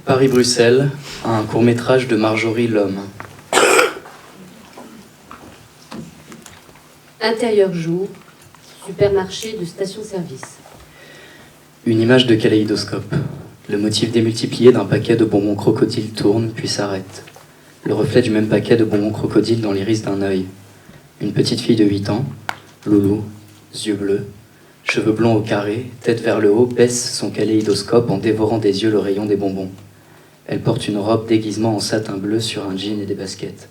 Paris-Bruxelles, un court-métrage de Marjorie Lhomme. Intérieur jour, supermarché de station-service. Une image de kaléidoscope. Le motif démultiplié d'un paquet de bonbons crocodile tourne, puis s'arrête. Le reflet du même paquet de bonbons crocodile dans l'iris d'un œil. Une petite fille de 8 ans, loulou, yeux bleus, cheveux blonds au carré, tête vers le haut, baisse son kaléidoscope en dévorant des yeux le rayon des bonbons. Elle porte une robe déguisement en satin bleu sur un jean et des baskets.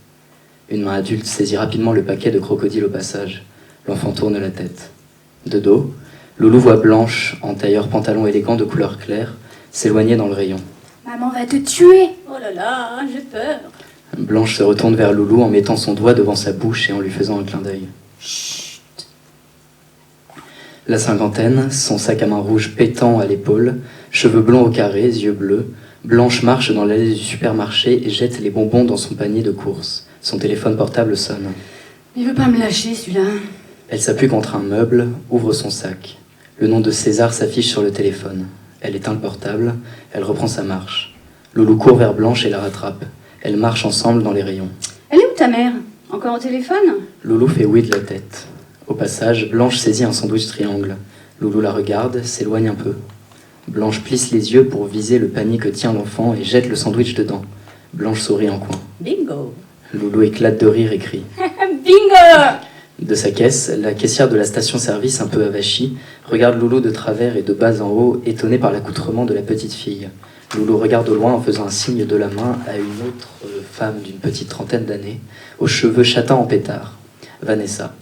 Une main adulte saisit rapidement le paquet de crocodile au passage. L'enfant tourne la tête. De dos, loulou voit Blanche, en tailleur pantalon élégant de couleur claire, s'éloigner dans le rayon. Maman va te tuer. Oh là là, j'ai peur. Blanche se retourne vers loulou en mettant son doigt devant sa bouche et en lui faisant un clin d'œil. Chut. La cinquantaine, son sac à main rouge pétant à l'épaule, cheveux blonds au carré, yeux bleus, Blanche marche dans l'allée du supermarché et jette les bonbons dans son panier de courses. Son téléphone portable sonne. Il veut pas me lâcher, celui-là. Elle s'appuie contre un meuble, ouvre son sac. Le nom de César s'affiche sur le téléphone. Elle éteint le portable, elle reprend sa marche. Loulou court vers Blanche et la rattrape. Elles marchent ensemble dans les rayons. Elle est où ta mère? Encore au téléphone? Loulou fait oui de la tête. Au passage, Blanche saisit un sandwich triangle. Loulou la regarde, s'éloigne un peu. Blanche plisse les yeux pour viser le panier que tient l'enfant et jette le sandwich dedans. Blanche sourit en coin. Bingo. Loulou éclate de rire et crie. Bingo! De sa caisse, la caissière de la station-service, un peu avachie, regarde Loulou de travers et de bas en haut, étonnée par l'accoutrement de la petite fille. Loulou regarde au loin en faisant un signe de la main à une autre femme d'une petite trentaine d'années, aux cheveux châtains en pétard. Vanessa.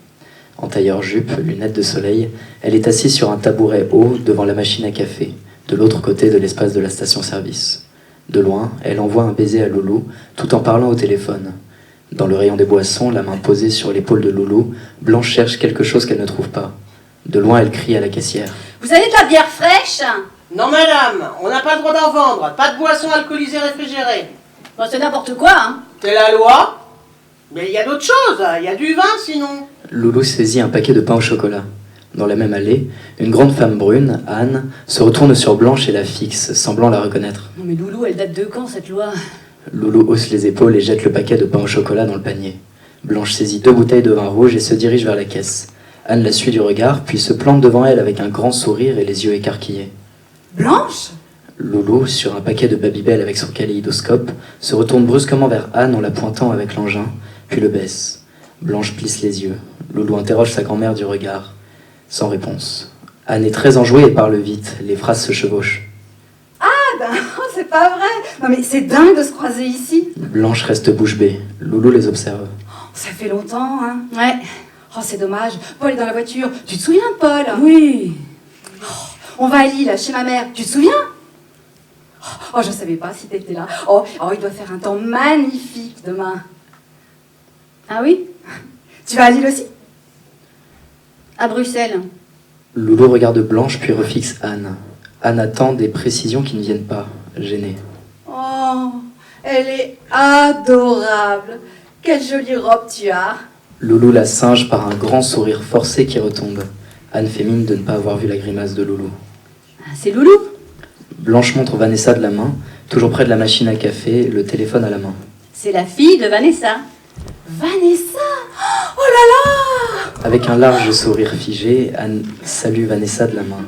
En tailleur-jupe, lunettes de soleil, elle est assise sur un tabouret haut devant la machine à café, de l'autre côté de l'espace de la station-service. De loin, elle envoie un baiser à Loulou, tout en parlant au téléphone. Dans le rayon des boissons, la main posée sur l'épaule de Loulou, Blanche cherche quelque chose qu'elle ne trouve pas. De loin, elle crie à la caissière. Vous avez de la bière fraîche? Non madame, on n'a pas le droit d'en vendre, pas de boissons alcoolisées réfrigérées. Bon, c'est n'importe quoi, hein. C'est la loi. Mais il y a d'autres choses, il y a du vin sinon. Loulou saisit un paquet de pain au chocolat. Dans la même allée, une grande femme brune, Anne, se retourne sur Blanche et la fixe, semblant la reconnaître. Non mais Loulou, elle date de quand, cette loi? Loulou hausse les épaules et jette le paquet de pain au chocolat dans le panier. Blanche saisit 2 bouteilles de vin rouge et se dirige vers la caisse. Anne la suit du regard, puis se plante devant elle avec un grand sourire et les yeux écarquillés. Blanche? Loulou, sur un paquet de Babybel avec son kaléidoscope, se retourne brusquement vers Anne en la pointant avec l'engin, puis le baisse. Blanche plisse les yeux. Loulou interroge sa grand-mère du regard. Sans réponse. Anne est très enjouée et parle vite. Les phrases se chevauchent. C'est pas vrai. Non mais c'est dingue de se croiser ici. Blanche reste bouche bée. Loulou les observe. Ça fait longtemps, hein. Ouais. Oh, c'est dommage. Paul est dans la voiture. Tu te souviens, Paul? Oui. On va à Lille, chez ma mère. Tu te souviens? Oh, je savais pas si t'étais là. Oh, il doit faire un temps magnifique demain. Ah oui? Tu vas à Lille aussi? À Bruxelles. Loulou regarde Blanche puis refixe Anne. Anne attend des précisions qui ne viennent pas, gênée. Oh, elle est adorable. Quelle jolie robe tu as. Loulou la singe par un grand sourire forcé qui retombe. Anne fait mine de ne pas avoir vu la grimace de Loulou. Ah, c'est Loulou. Blanche montre Vanessa de la main, toujours près de la machine à café, le téléphone à la main. C'est la fille de Vanessa. Vanessa? Oh là là! Avec un large sourire figé, Anne salue Vanessa de la main.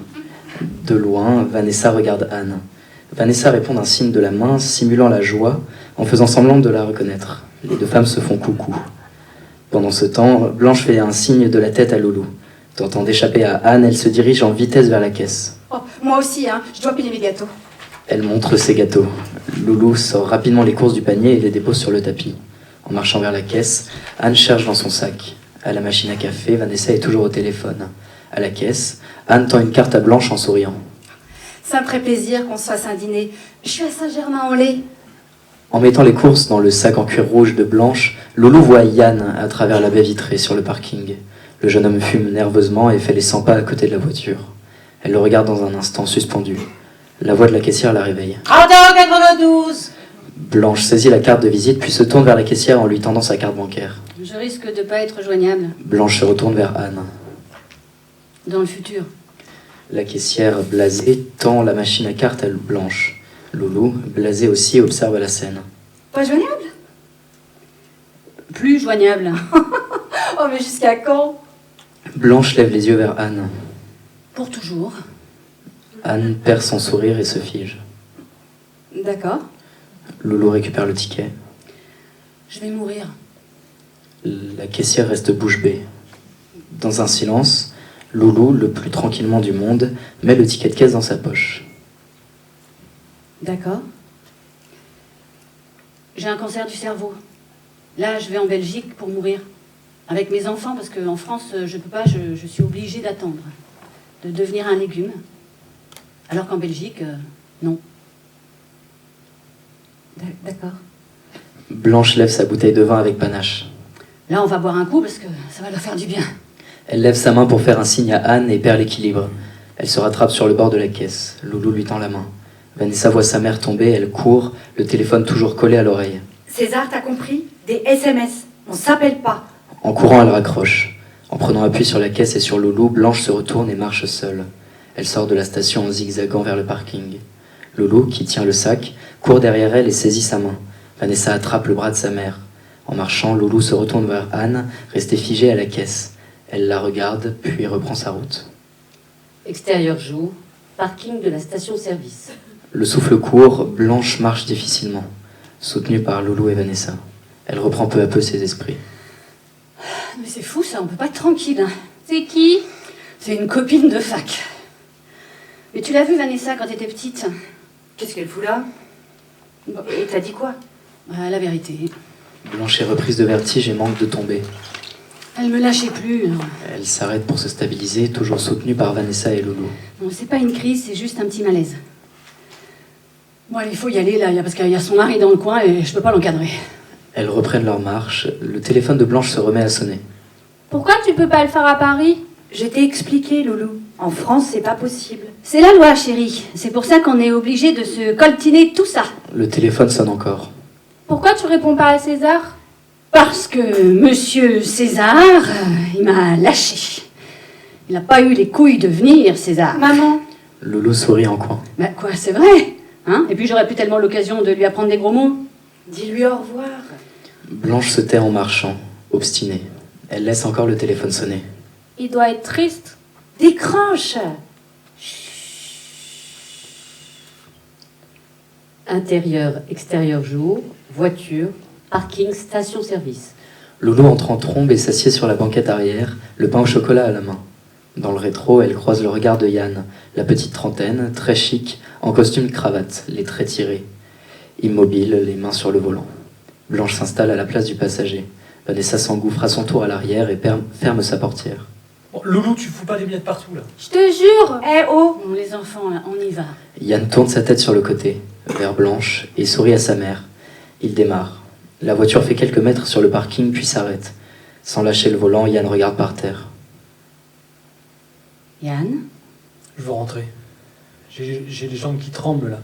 De loin, Vanessa regarde Anne. Vanessa répond d'un signe de la main, simulant la joie, en faisant semblant de la reconnaître. Les 2 femmes se font coucou. Pendant ce temps, Blanche fait un signe de la tête à Loulou. Tentant d'échapper à Anne, elle se dirige en vitesse vers la caisse. Oh, moi aussi, hein. Je dois payer mes gâteaux. Elle montre ses gâteaux. Loulou sort rapidement les courses du panier et les dépose sur le tapis. En marchant vers la caisse, Anne cherche dans son sac. À la machine à café, Vanessa est toujours au téléphone. À la caisse, Anne tend une carte à Blanche en souriant. Ça me ferait plaisir qu'on se fasse un dîner. Je suis à Saint-Germain-en-Laye. En mettant les courses dans le sac en cuir rouge de Blanche, Loulou voit Yann à travers la baie vitrée sur le parking. Le jeune homme fume nerveusement et fait les 100 pas à côté de la voiture. Elle le regarde dans un instant suspendu. La voix de la caissière la réveille. 31,92. Blanche saisit la carte de visite puis se tourne vers la caissière en lui tendant sa carte bancaire. Je risque de pas être joignable. Blanche se retourne vers Anne. Dans le futur. La caissière, blasée, tend la machine à cartes à Blanche. Loulou, blasé aussi, observe la scène. Pas joignable? Plus joignable. Oh, mais jusqu'à quand? Blanche lève les yeux vers Anne. Pour toujours. Anne perd son sourire et se fige. D'accord. Loulou récupère le ticket. Je vais mourir. La caissière reste bouche bée. Dans un silence, Loulou, le plus tranquillement du monde, met le ticket de caisse dans sa poche. D'accord. J'ai un cancer du cerveau. Là, je vais en Belgique pour mourir. Avec mes enfants, parce qu'en France, je peux pas, je suis obligée d'attendre. De devenir un légume. Alors qu'en Belgique, non. D'accord. Blanche lève sa bouteille de vin avec panache. Là, on va boire un coup parce que ça va leur faire du bien. Elle lève sa main pour faire un signe à Anne et perd l'équilibre. Elle se rattrape sur le bord de la caisse. Loulou lui tend la main. Vanessa voit sa mère tomber, elle court, le téléphone toujours collé à l'oreille. César, t'as compris? Des SMS. On s'appelle pas. En courant, elle raccroche. En prenant appui sur la caisse et sur Loulou, Blanche se retourne et marche seule. Elle sort de la station en zigzagant vers le parking. Loulou, qui tient le sac, court derrière elle et saisit sa main. Vanessa attrape le bras de sa mère. En marchant, Loulou se retourne vers Anne, restée figée à la caisse. Elle la regarde, puis reprend sa route. Extérieur jour, parking de la station-service. Le souffle court, Blanche marche difficilement, soutenue par Loulou et Vanessa. Elle reprend peu à peu ses esprits. Mais c'est fou ça, on peut pas être tranquille. Hein. C'est qui? C'est une copine de fac. Mais tu l'as vue Vanessa quand t'étais petite? Qu'est-ce qu'elle fout là? Et t'as dit quoi? La vérité. Blanche est reprise de vertige et manque de tomber. Elle me lâchait plus. Elle s'arrête pour se stabiliser, toujours soutenue par Vanessa et Loulou. Bon, c'est pas une crise, c'est juste un petit malaise. Bon, allez, il faut y aller là, parce qu'il y a son mari dans le coin et je peux pas l'encadrer. Elles reprennent leur marche. Le téléphone de Blanche se remet à sonner. Pourquoi tu peux pas le faire à Paris? Je t'ai expliqué, Loulou. En France, c'est pas possible. C'est la loi, chérie. C'est pour ça qu'on est obligé de se coltiner tout ça. Le téléphone sonne encore. Pourquoi tu réponds pas à César? Parce que Monsieur César, il m'a lâché. Il n'a pas eu les couilles de venir, César. Maman. Loulou sourit en coin. Bah quoi, c'est vrai, hein? Et puis j'aurais plus tellement l'occasion de lui apprendre des gros mots. Dis-lui au revoir. Blanche se tait en marchant, obstinée. Elle laisse encore le téléphone sonner. Il doit être triste. Décroche. Intérieur, extérieur jour, voiture, parking, station-service. Loulou entre en trombe et s'assied sur la banquette arrière, le pain au chocolat à la main. Dans le rétro, elle croise le regard de Yann, la petite trentaine, très chic, en costume cravate, les traits tirés. Immobile, les mains sur le volant. Blanche s'installe à la place du passager. Vanessa s'engouffre à son tour à l'arrière et ferme sa portière. Bon, Loulou, tu fous pas des miettes partout, là. Je te jure. Eh oh. Bon, les enfants, là, on y va. Yann tourne sa tête sur le côté, vers Blanche, et sourit à sa mère. Il démarre. La voiture fait quelques mètres sur le parking, puis s'arrête. Sans lâcher le volant, Yann regarde par terre. Yann? Je veux rentrer. J'ai les jambes qui tremblent, là.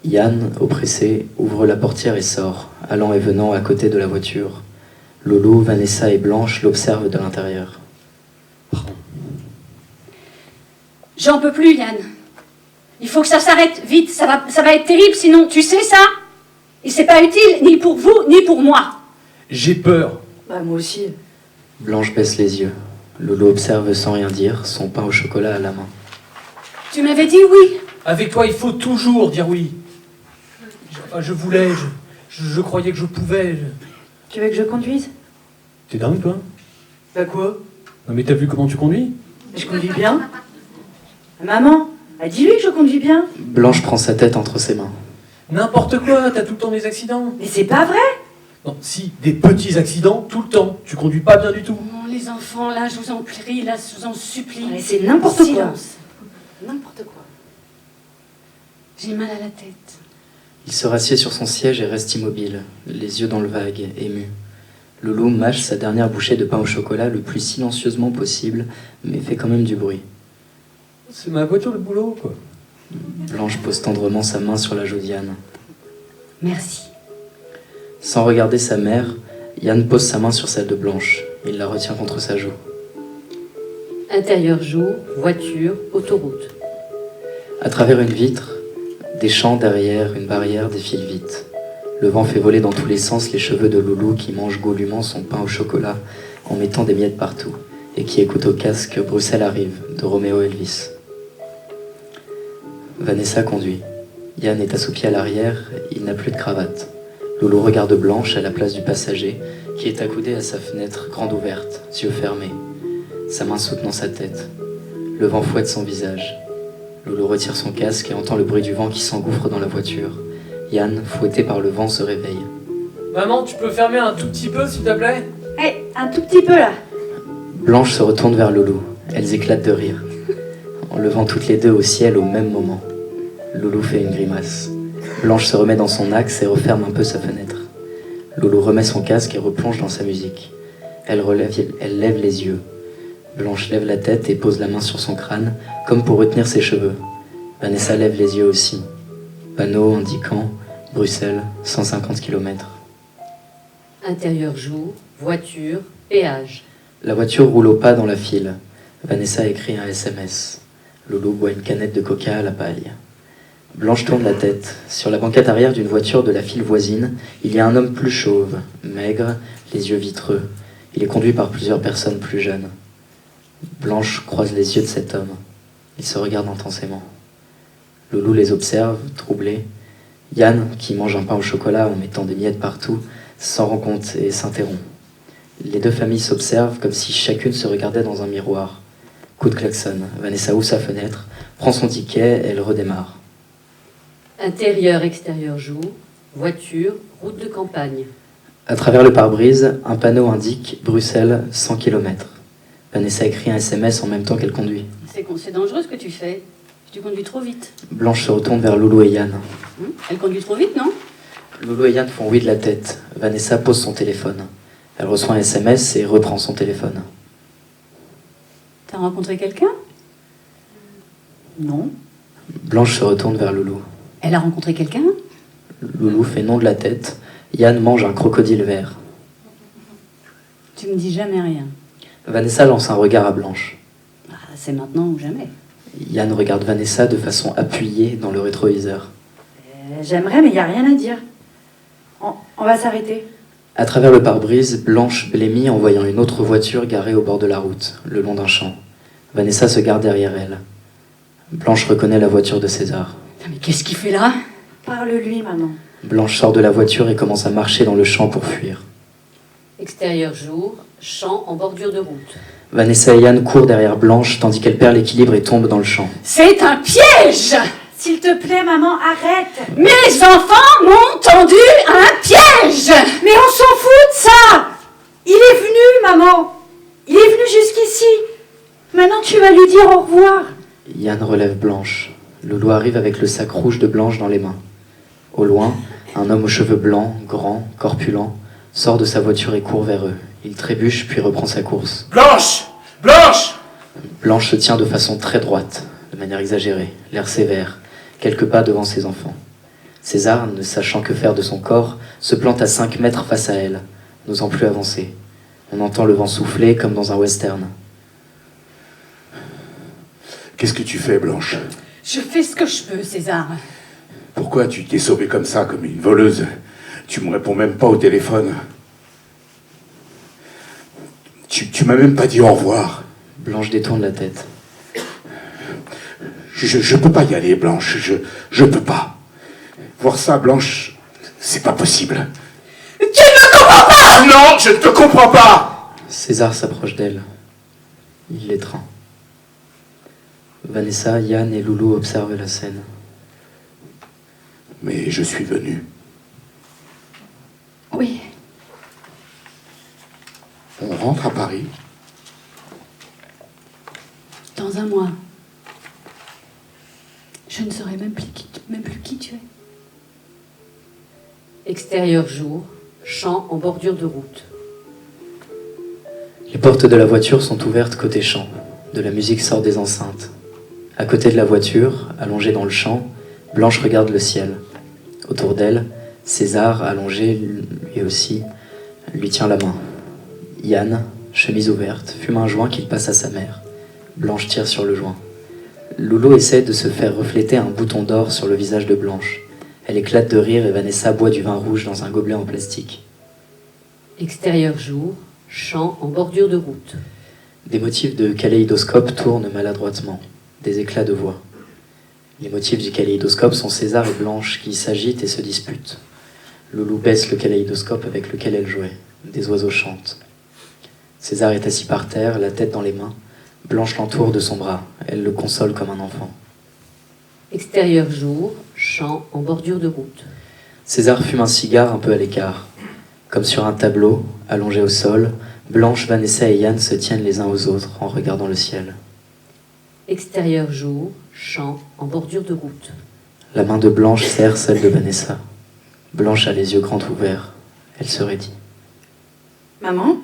Yann, oppressé, ouvre la portière et sort, allant et venant à côté de la voiture. Loulou, Vanessa et Blanche l'observent de l'intérieur. Pardon. J'en peux plus, Yann. Il faut que ça s'arrête vite, ça va être terrible, sinon, tu sais ça? Et c'est pas utile, ni pour vous, ni pour moi. J'ai peur. Bah moi aussi. Blanche baisse les yeux. Loulou observe sans rien dire, son pain au chocolat à la main. Tu m'avais dit oui. Avec toi, il faut toujours dire oui. Je voulais, je croyais que je pouvais. Tu veux que je conduise? T'es dingue, toi? Bah quoi? Non, mais t'as vu comment tu conduis? Je conduis bien. Maman, dis-lui que je conduis bien. Blanche prend sa tête entre ses mains. N'importe quoi, t'as tout le temps des accidents. Mais c'est pas vrai. Non, si, des petits accidents, tout le temps. Tu conduis pas bien du tout. Oh, les enfants, là, je vous en prie, là, je vous en supplie. Mais c'est n'importe quoi. Silence. N'importe quoi. J'ai mal à la tête. Il se rassied sur son siège et reste immobile, les yeux dans le vague, ému. Loulou mâche sa dernière bouchée de pain au chocolat le plus silencieusement possible, mais fait quand même du bruit. C'est ma voiture de boulot, quoi. Blanche pose tendrement sa main sur la joue d'Yann. Merci. Sans regarder sa mère, Yann pose sa main sur celle de Blanche. Il la retient contre sa joue. Intérieur jour, voiture, autoroute. À travers une vitre, Des champs derrière, une barrière défile vite. Le vent fait voler dans tous les sens les cheveux de Loulou qui mange goulûment son pain au chocolat en mettant des miettes partout et qui écoute au casque Bruxelles arrive de Roméo Elvis. Vanessa conduit. Yann est assoupi à l'arrière, il n'a plus de cravate. Loulou regarde Blanche à la place du passager qui est accoudé à sa fenêtre grande ouverte, yeux fermés, sa main soutenant sa tête. Le vent fouette son visage. Loulou retire son casque et entend le bruit du vent qui s'engouffre dans la voiture. Yann, fouetté par le vent, se réveille. Maman, tu peux fermer un tout petit peu, s'il te plaît? Hé, un tout petit peu là. Blanche se retourne vers Loulou. Elles éclatent de rire, en levant toutes les deux au ciel au même moment. Loulou fait une grimace. Blanche se remet dans son axe et referme un peu sa fenêtre. Loulou remet son casque et replonge dans sa musique. Elle lève les yeux. Blanche lève la tête et pose la main sur son crâne, comme pour retenir ses cheveux. Vanessa lève les yeux aussi. Panneau indiquant Bruxelles, 150 km. Intérieur jour, voiture, péage. La voiture roule au pas dans la file. Vanessa écrit un SMS. Loulou boit une canette de coca à la paille. Blanche tourne la tête. Sur la banquette arrière d'une voiture de la file voisine, il y a un homme plus chauve, maigre, les yeux vitreux. Il est conduit par plusieurs personnes plus jeunes. Blanche croise les yeux de cet homme. Ils se regardent intensément. Loulou les observe, troublé. Yann, qui mange un pain au chocolat en mettant des miettes partout, s'en rend compte et s'interrompt. Les deux familles s'observent comme si chacune se regardait dans un miroir. Coup de klaxon. Vanessa ouvre sa fenêtre, prend son ticket, elle redémarre. Intérieur, extérieur jour, voiture, route de campagne. À travers le pare-brise, un panneau indique Bruxelles, 100 km. Vanessa écrit un SMS en même temps qu'elle conduit. C'est dangereux ce que tu fais. Tu conduis trop vite. Blanche se retourne vers Loulou et Yann. Elle conduit trop vite, non? Loulou et Yann font oui de la tête. Vanessa pose son téléphone. Elle reçoit un SMS et reprend son téléphone. T'as rencontré quelqu'un? Non. Blanche se retourne vers Loulou. Elle a rencontré quelqu'un? Loulou fait non de la tête. Yann mange un crocodile vert. Tu me dis jamais rien. Vanessa lance un regard à Blanche. Ah, c'est maintenant ou jamais. Yann regarde Vanessa de façon appuyée dans le rétroviseur. J'aimerais, mais il n'y a rien à dire. On va s'arrêter. À travers le pare-brise, Blanche blêmit en voyant une autre voiture garée au bord de la route, le long d'un champ. Vanessa se garde derrière elle. Blanche reconnaît la voiture de César. Mais qu'est-ce qu'il fait là? Parle-lui, maman. Blanche sort de la voiture et commence à marcher dans le champ pour fuir. Extérieur jour, champ en bordure de route. Vanessa et Yann courent derrière Blanche tandis qu'elle perd l'équilibre et tombe dans le champ. C'est un piège! S'il te plaît, maman, arrête. Mes enfants m'ont tendu un piège! Mais on s'en fout de ça. Il est venu, maman. Il est venu jusqu'ici. Maintenant, tu vas lui dire au revoir. Yann relève Blanche. Loulou arrive avec le sac rouge de Blanche dans les mains. Au loin, un homme aux cheveux blancs, grand, corpulent, sort de sa voiture et court vers eux. Il trébuche puis reprend sa course. Blanche! Blanche! Blanche se tient de façon très droite, de manière exagérée, l'air sévère, quelques pas devant ses enfants. César, ne sachant que faire de son corps, se plante à 5 mètres face à elle, n'osant plus avancer. On entend le vent souffler comme dans un western. Qu'est-ce que tu fais, Blanche? Je fais ce que je peux, César. Pourquoi tu t'es sauvée comme ça, comme une voleuse? Tu me réponds même pas au téléphone. Tu m'as même pas dit au revoir. Blanche détourne la tête. Je peux pas y aller, Blanche. Je peux pas. Voir ça, Blanche, c'est pas possible. Tu ne me comprends pas! Non, je ne te comprends pas! César s'approche d'elle. Il l'étreint. Vanessa, Yann et Loulou observent la scène. Mais je suis venu. Oui. On rentre à Paris. Dans un mois, je ne saurai même plus qui tu es. Extérieur jour, champ en bordure de route. Les portes de la voiture sont ouvertes côté champ. De la musique sort des enceintes. À côté de la voiture, allongée dans le champ, Blanche regarde le ciel. Autour d'elle, César, allongé lui aussi, lui tient la main. Yann, chemise ouverte, fume un joint qu'il passe à sa mère. Blanche tire sur le joint. Loulou essaie de se faire refléter un bouton d'or sur le visage de Blanche. Elle éclate de rire et Vanessa boit du vin rouge dans un gobelet en plastique. Extérieur jour, champ en bordure de route. Des motifs de kaléidoscope tournent maladroitement, des éclats de voix. Les motifs du kaléidoscope sont César et Blanche qui s'agitent et se disputent. Loulou baisse le kaléidoscope avec lequel elle jouait. Des oiseaux chantent. César est assis par terre, la tête dans les mains. Blanche l'entoure de son bras. Elle le console comme un enfant. Extérieur jour, champ en bordure de route. César fume un cigare un peu à l'écart. Comme sur un tableau, allongé au sol, Blanche, Vanessa et Yann se tiennent les uns aux autres en regardant le ciel. Extérieur jour, champ en bordure de route. La main de Blanche serre celle de Vanessa. Blanche a les yeux grands ouverts. Elle se raidit. Maman?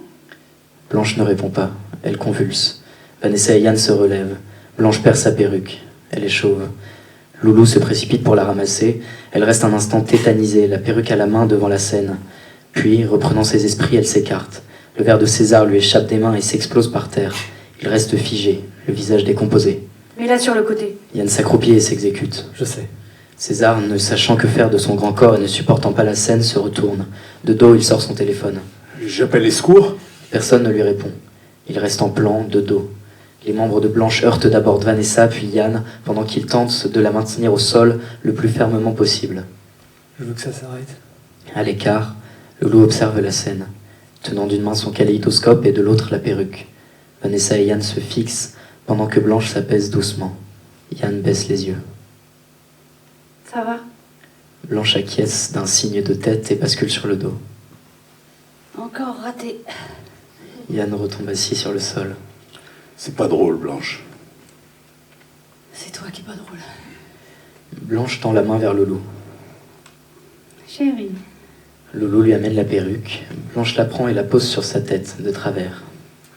Blanche ne répond pas. Elle convulse. Vanessa et Yann se relèvent. Blanche perd sa perruque. Elle est chauve. Loulou se précipite pour la ramasser. Elle reste un instant tétanisée, la perruque à la main devant la scène. Puis, reprenant ses esprits, elle s'écarte. Le verre de César lui échappe des mains et s'explose par terre. Il reste figé, le visage décomposé. Mais là sur le côté. Yann s'accroupit et s'exécute. Je sais. César, ne sachant que faire de son grand corps et ne supportant pas la scène, se retourne. De dos, il sort son téléphone. J'appelle les secours. Personne ne lui répond. Il reste en plan, de dos. Les membres de Blanche heurtent d'abord Vanessa, puis Yann, pendant qu'ils tentent de la maintenir au sol le plus fermement possible. Je veux que ça s'arrête. À l'écart, Loulou observe la scène, tenant d'une main son kaléidoscope et de l'autre la perruque. Vanessa et Yann se fixent, pendant que Blanche s'apaise doucement. Yann baisse les yeux. Ça va? Blanche acquiesce d'un signe de tête et bascule sur le dos. Encore raté. Yann retombe assis sur le sol. C'est pas drôle, Blanche. C'est toi qui es pas drôle. Blanche tend la main vers Loulou. Chérie. Loulou lui amène la perruque. Blanche la prend et la pose sur sa tête, de travers.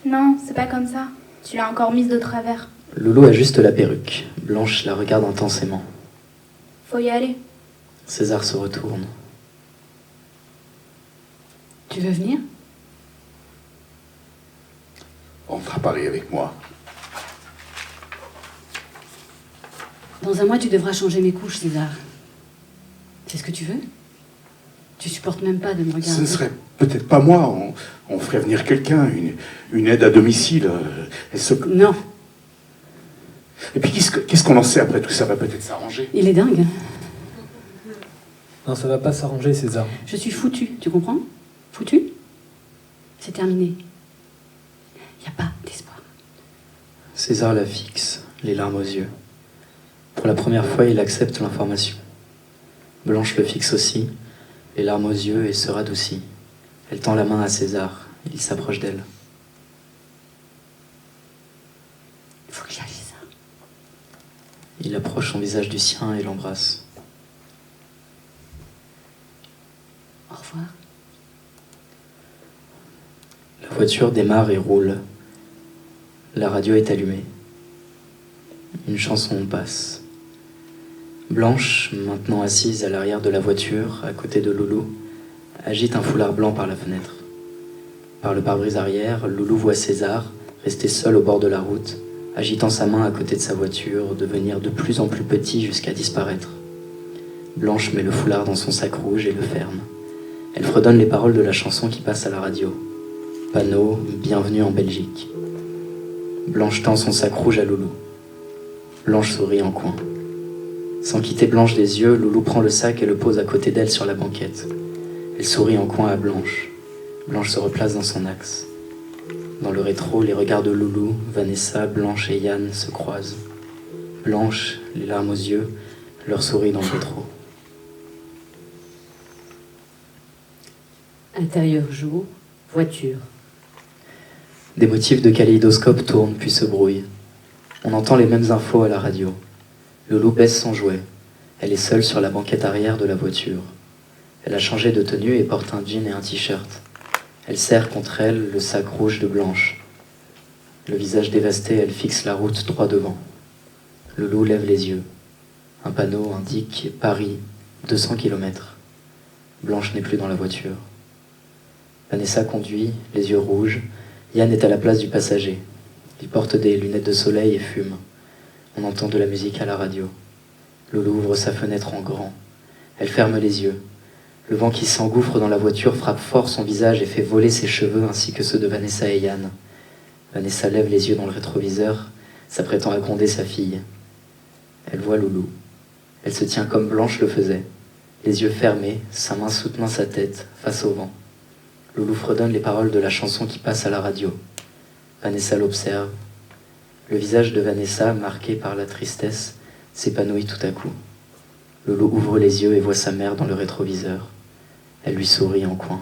Non, c'est pas comme ça. Tu l'as encore mise de travers. Loulou ajuste la perruque. Blanche la regarde intensément. Faut y aller. César se retourne. Tu veux venir? Rentre à Paris avec moi. Dans un mois, tu devras changer mes couches, César. C'est ce que tu veux? Tu supportes même pas de me regarder. Ce serait peut-être pas moi. On ferait venir quelqu'un, une aide à domicile. Non, Et puis qu'est-ce qu'on en sait après tout ça va peut-être s'arranger. il est dingue. Non, ça va pas s'arranger, César. Je suis foutue, tu comprends? Foutue? C'est terminé. Il n'y a pas d'espoir. César la fixe, les larmes aux yeux. Pour la première fois, il accepte l'information. Blanche le fixe aussi, les larmes aux yeux, et se radoucit. Elle tend la main à César. Il s'approche d'elle. Il faut que j'aille, César. Il approche son visage du sien et l'embrasse. Au revoir. La voiture démarre et roule. La radio est allumée. Une chanson passe. Blanche, maintenant assise à l'arrière de la voiture, à côté de Loulou, agite un foulard blanc par la fenêtre. Par le pare-brise arrière, Loulou voit César, resté seul au bord de la route, agitant sa main à côté de sa voiture, devenir de plus en plus petit jusqu'à disparaître. Blanche met le foulard dans son sac rouge et le ferme. Elle fredonne les paroles de la chanson qui passe à la radio. Panneau, bienvenue en Belgique. Blanche tend son sac rouge à Loulou. Blanche sourit en coin. Sans quitter Blanche des yeux, Loulou prend le sac et le pose à côté d'elle sur la banquette. Elle sourit en coin à Blanche. Blanche se replace dans son axe. Dans le rétro, les regards de Loulou, Vanessa, Blanche et Yann se croisent. Blanche, les larmes aux yeux, leur sourit dans le rétro. Intérieur jour, voiture. Des motifs de kaléidoscope tournent puis se brouillent. On entend les mêmes infos à la radio. Loulou baisse son jouet. Elle est seule sur la banquette arrière de la voiture. Elle a changé de tenue et porte un jean et un t-shirt. Elle serre contre elle le sac rouge de Blanche. Le visage dévasté, elle fixe la route droit devant. Loulou lève les yeux. Un panneau indique Paris, 200 km. Blanche n'est plus dans la voiture. Vanessa conduit, les yeux rouges. Yann est à la place du passager. Il porte des lunettes de soleil et fume. On entend de la musique à la radio. Loulou ouvre sa fenêtre en grand. Elle ferme les yeux. Le vent qui s'engouffre dans la voiture frappe fort son visage et fait voler ses cheveux ainsi que ceux de Vanessa et Yann. Vanessa lève les yeux dans le rétroviseur, s'apprêtant à gronder sa fille. Elle voit Loulou. Elle se tient comme Blanche le faisait, les yeux fermés, sa main soutenant sa tête, face au vent. Loulou fredonne les paroles de la chanson qui passe à la radio. Vanessa l'observe. Le visage de Vanessa, marqué par la tristesse, s'épanouit tout à coup. Loulou ouvre les yeux et voit sa mère dans le rétroviseur. Elle lui sourit en coin.